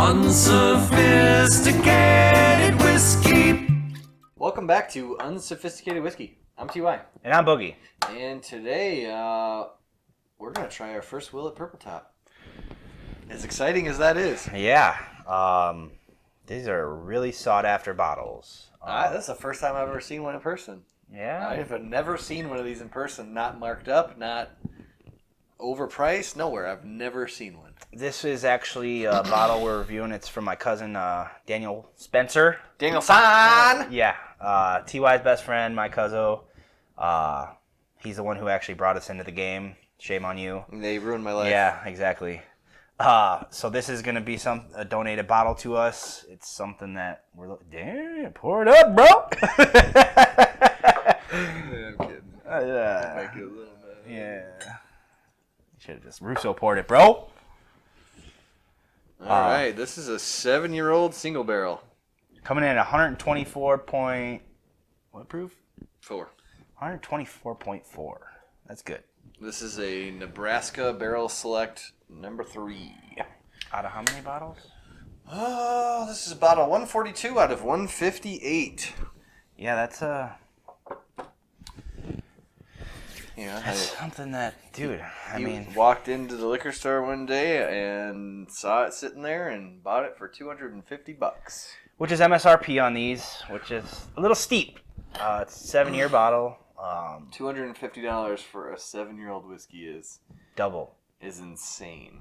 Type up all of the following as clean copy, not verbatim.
Unsophisticated whiskey. Welcome back to Unsophisticated Whiskey. I'm TY. And I'm Boogie. And today, we're going to try our first Willet Purple Top. As exciting as that is. Yeah. These are really sought after bottles. That's the first time I've ever seen one in person. Yeah. I've never seen one of these in person. Not marked up, not overpriced. Nowhere. I've never seen one. This is actually a bottle we're reviewing. It's from my cousin, Daniel Spencer. Daniel San! Yeah. TY's best friend, my cousin. He's the one who actually brought us into the game. Shame on you. They ruined my life. Yeah, exactly. So this is going to be a donated bottle to us. It's something that we're looking... Damn, pour it up, bro! Yeah, I'm kidding. Yeah. Make it a little bit. Yeah. Should have just Russo poured it, bro. All right, this is a 7-year-old single barrel. Coming in at 124 point... What proof? 4. 124.4. That's good. This is a Nebraska Barrel Select number 3. Out of how many bottles? Oh, this is a bottle 142 out of 158. Yeah, that's Yeah, something that, dude, I mean... walked into the liquor store one day and saw it sitting there and bought it for $250. Which is MSRP on these, which is a little steep. It's a 7-year bottle. $250 for a 7-year-old whiskey is insane.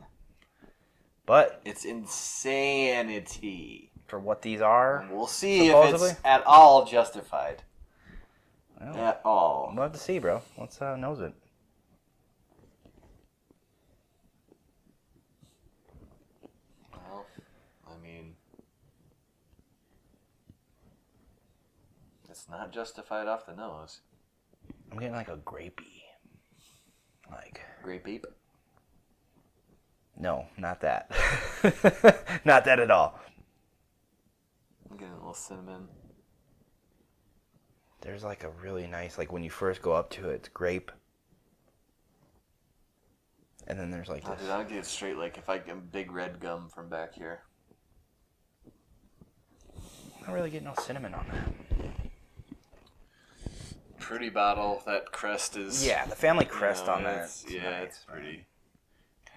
But It's insanity. for what these are, We'll see supposedly, if it's at all justified. well, At all. we'll have to see, bro. Let's nose it. Well, I mean, it's not justified off the nose. I'm getting like a grapey. Like... Grape ape. No, not that. Not that at all. I'm getting a little cinnamon. There's like a really nice, like when you first go up to it, it's grape. And then there's like Oh, this. dude, I'll get it straight like if I get big red gum from back here. I'm not really getting no cinnamon on that. Pretty bottle. That crest is... Yeah, the family crest on that. It's pretty.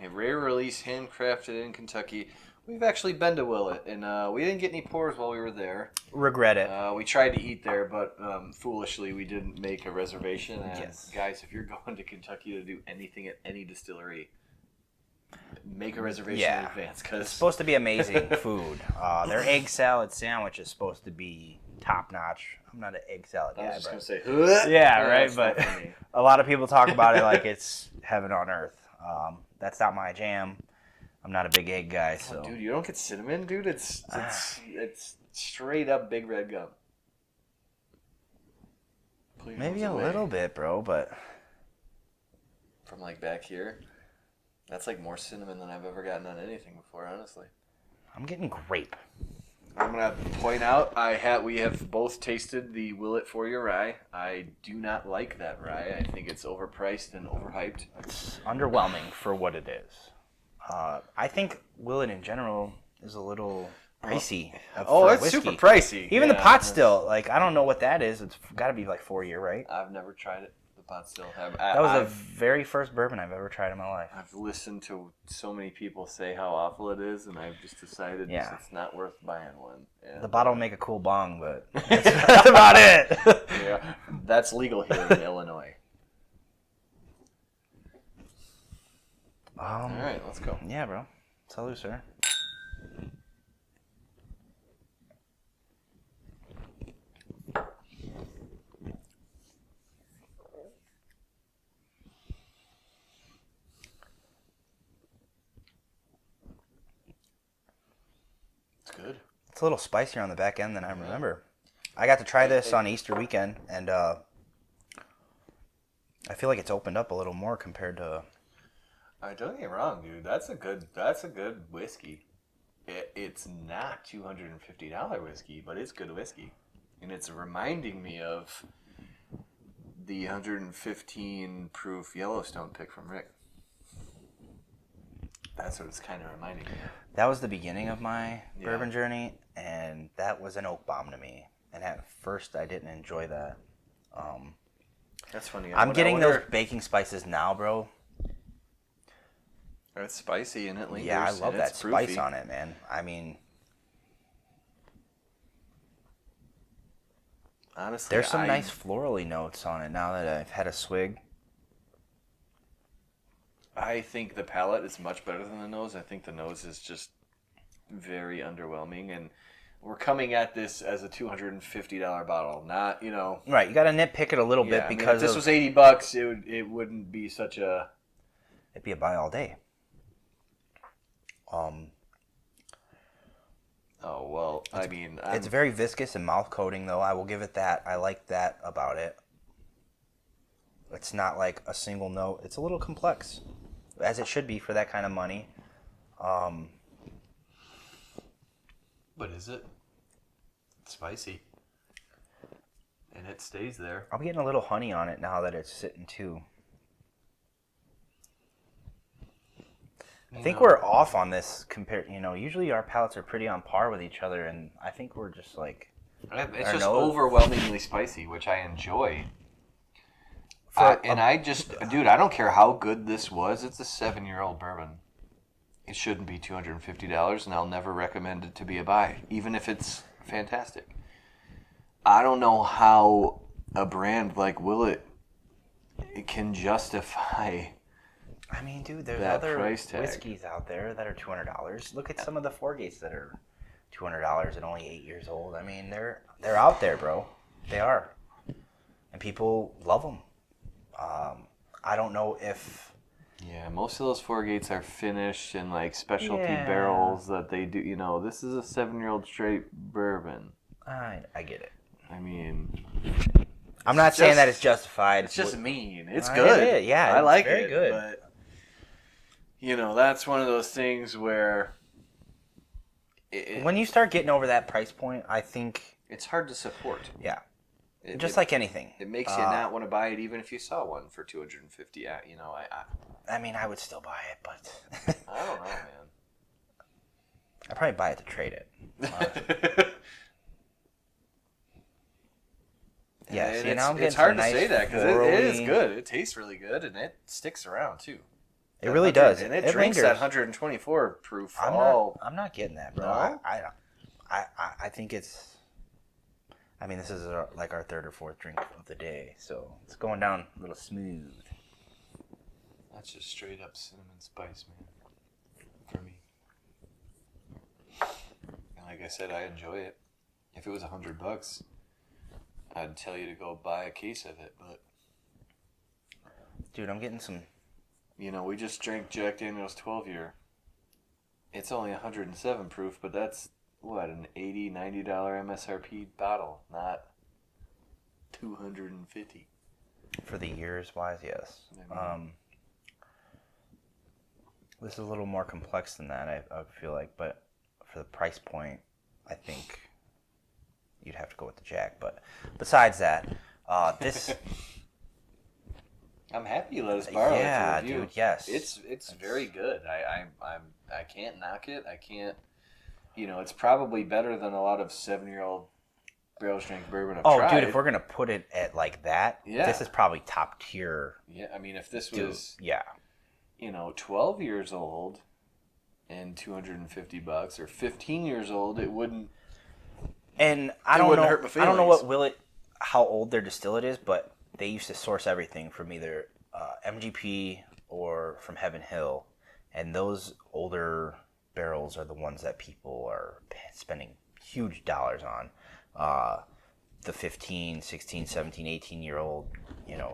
A rare release, handcrafted in Kentucky. We've actually been to Willet, and we didn't get any pours while we were there. Regret it. We tried to eat there, but foolishly we didn't make a reservation. And Yes. guys, if you're going to Kentucky to do anything at any distillery, make a reservation in advance. It's Cause supposed to be amazing food. Their egg salad sandwich is supposed to be top notch. I'm not an egg salad I guy, was just but going to say, yeah, right. that's not But for me. a lot of people talk about it like it's heaven on earth. That's not my jam. I'm not a big egg guy, so. Dude, you don't get cinnamon, dude. It's straight up big red gum. Please Maybe a away. little bit, bro, but From like back here, that's like more cinnamon than I've ever gotten on anything before, honestly. I'm getting grape. I'm gonna point out we have both tasted the Willet 4-year rye. I do not like that rye. I think it's overpriced and overhyped. It's underwhelming for what it is. I think Willet in general is a little pricey. for it's whiskey. super pricey. Even the Yeah. pot still, like I don't know what that is. It's got to be like 4-year, right? I've never tried it. The pot still. That was the very first bourbon I've ever tried in my life. I've listened to so many people say how awful it is, and I've just decided it's not worth buying one. And, The bottle will make a cool bong, but that's about it. yeah, that's legal here in Illinois. All right, let's go. Yeah, bro. Salud, sir. It's good. It's a little spicier on the back end than I remember. I got to try this on Easter weekend, and I feel like it's opened up a little more compared to... Don't get me wrong, dude. That's a good whiskey. It's not $250 whiskey, but it's good whiskey, and it's reminding me of the 115 proof Yellowstone pick from Rick. That's what it's kind of reminding me of. That was the beginning of my bourbon journey, and that was an oak bomb to me. And at first, I didn't enjoy that. That's funny. I'm getting those baking spices now, bro. It's spicy and it lingers. Yeah, I love that spice proofy. on it, man. I mean, honestly, there's some nice florally notes on it now that I've had a swig. I think the palate is much better than the nose. I think the nose is just very underwhelming, and we're coming at this as a $250 bottle, not Right, you got to nitpick it a little bit because if this was $80, it wouldn't be such a. It'd be a buy all day. Oh well, I mean, it's very viscous and mouth coating, though. I will give it that. I like that about it. It's not like a single note. It's a little complex, as it should be for that kind of money. But is it? It's spicy. And it stays there. I'm getting a little honey on it now that it's sitting too. I think we're off on this compared. Usually our palates are pretty on par with each other, and I think we're just like. It's just overwhelmingly spicy, which I enjoy. Dude, I don't care how good this was. It's a 7-year-old bourbon. It shouldn't be $250, and I'll never recommend it to be a buy, even if it's fantastic. I don't know how a brand like Willet can justify. I mean, dude, there's that other price tag. whiskeys out there that are $200. Look at some of the Fourgates that are $200 and only 8 years old. I mean, they're out there, bro. They are, and people love them. I don't know if. Yeah, most of those Fourgates are finished in like specialty barrels that they do. This is a 7-year-old straight bourbon. I get it. I mean, I'm not saying that it's justified. It's just mean. It's good. Yeah, I like very it. Good. But that's one of those things where when you start getting over that price point, I think it's hard to support. Yeah. Just like anything. It makes you not want to buy it even if you saw one for $250. I mean, I would still buy it, but I don't know, man. I'd probably buy it to trade it. Yeah, now it's hard to say that because it is good. It tastes really good, and it sticks around too. It really does, and it drinks lingers. That 124 proof. I'm not getting that, bro. No? I think it's. I mean, this is like our third or fourth drink of the day, so it's going down a little smooth. That's just straight up cinnamon spice, man. For me. And like I said, I enjoy it. If it was $100, I'd tell you to go buy a case of it, but. Dude, I'm getting some. We just drank Jack Daniel's 12-year. It's only 107 proof, but that's. What, an $80, $90 MSRP bottle, not $250. For the years wise, yes. This is a little more complex than that, I feel like, but for the price point, I think you'd have to go with the Jack. But besides that, this. I'm happy you let us borrow it to review. Dude, yes. It's very good. I can't knock it. I can't. It's probably better than a lot of 7-year-old barrel strength bourbon I've tried. Dude, if we're gonna put it at like that, this is probably top tier. Yeah, I mean, if this was, 12 years old and $250, or 15 years old, it wouldn't. And I don't know. Hurt my feelings. I don't know what Willet, how old their distillate is, but they used to source everything from either MGP or from Heaven Hill, and those older barrels are the ones that people are spending huge dollars on. The 15, 16, 17, 18-year-old,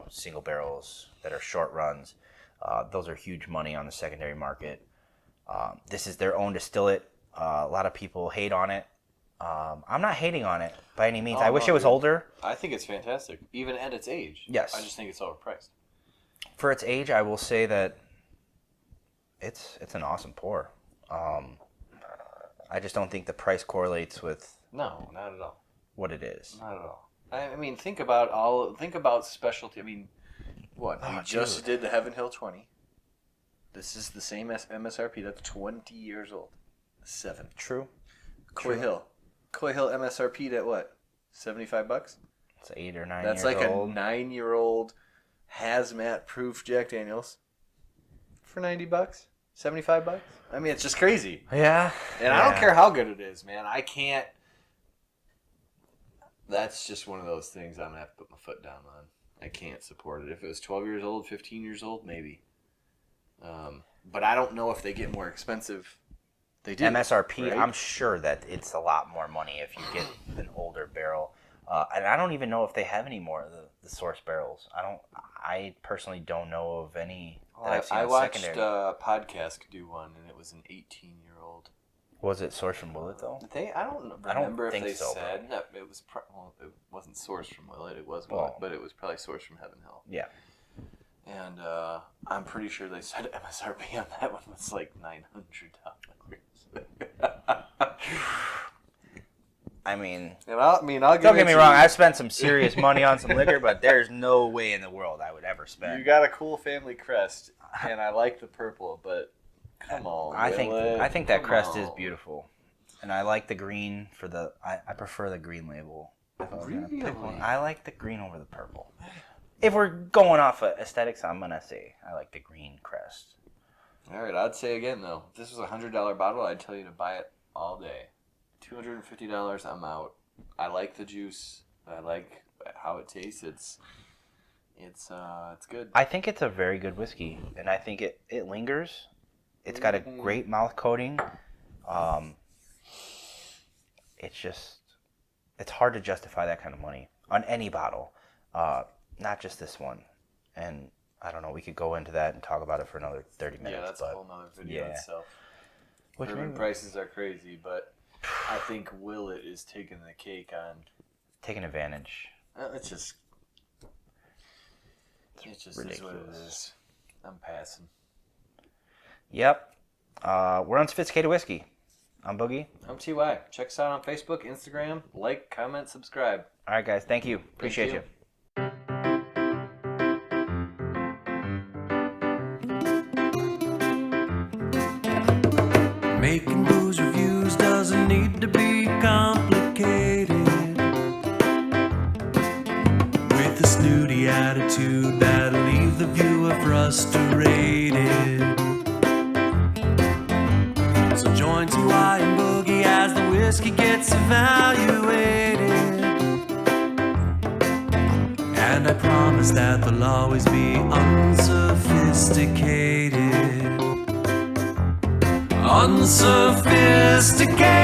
single barrels that are short runs. Those are huge money on the secondary market. This is their own distillate. A lot of people hate on it. I'm not hating on it by any means. I wish it was older. I think it's fantastic, even at its age. Yes. I just think it's overpriced. For its age, I will say that it's an awesome pour. I just don't think the price correlates with No, not at all. what it is. Not at all. I mean, think about specialty. I mean, what? We just did the Heaven Hill 20. This is the same as MSRP. That's 20 years old. 7. True. Coy Hill MSRP'd at what? $75? It's 8 or 9 That's years like old. a 9-year-old hazmat proof Jack Daniels for $90. $75? I mean, it's just crazy. Yeah. And I don't care how good it is, man. I can't. That's just one of those things I'm going to have to put my foot down on. I can't support it. If it was 12 years old, 15 years old, maybe. But I don't know if they get more expensive. They do. MSRP, right? I'm sure that it's a lot more money if you get an older barrel. And I don't even know if they have any more of the source barrels. I personally don't know of any that I've seen I on watched secondary. a podcast do one, and it was an 18-year-old. Was it sourced from Willet, though? I don't remember if think they so, said no, it was. It wasn't sourced from Willett. It was, Well, but it was probably sourced from Heaven Hill. Yeah. And I'm pretty sure they said MSRP on that one was like $900. I mean, I'll give don't get me wrong. I've spent some serious money on some liquor, but there's no way in the world I would ever spend. You got a cool family crest, and I like the purple, but come on, I think that crest is on. beautiful, and I like the green for the. I prefer the green label. If I was gonna pick one. Really? I like the green over the purple. If we're going off of aesthetics, I'm gonna say I like the green crest. All right, I'd say again though, if this was $100 bottle, I'd tell you to buy it all day. $250, I'm out. I like the juice. I like how it tastes. It's good. I think it's a very good whiskey, and I think it lingers. It's got a great mouth coating. It's hard to justify that kind of money on any bottle, not just this one. And I don't know, we could go into that and talk about it for another 30 minutes. Yeah, that's a whole nother video itself. Bourbon prices are crazy, but I think Willet is taking the cake on taking advantage. It's just ridiculous. Is what it is. I'm passing. Yep. We're on Sophisticated Whiskey. I'm Boogie. I'm TY. Check us out on Facebook, Instagram. Like, comment, subscribe. All right, guys. Thank you. Appreciate you. Making booze reviews doesn't need to be complicated. With a snooty attitude that'll leave the viewer frustrated. So join TY and Boogie as the whiskey gets evaluated. And I promise that they'll always be unsophisticated. Unsophisticated.